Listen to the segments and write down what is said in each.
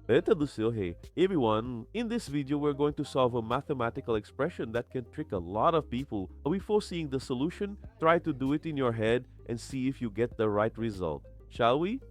Hey everyone, in this video we're going to solve a mathematical expression that can trick a lot of people. Before seeing the solution, try to do it in your head and see if you get the right result. Shall we?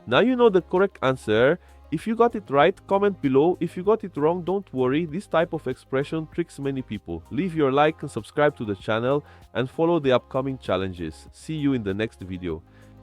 Now you know the correct answer. If you got it right, comment below. If you got it wrong, don't worry. This type of expression tricks many people. Leave your like and subscribe to the channel and follow the upcoming challenges. See you in the next video.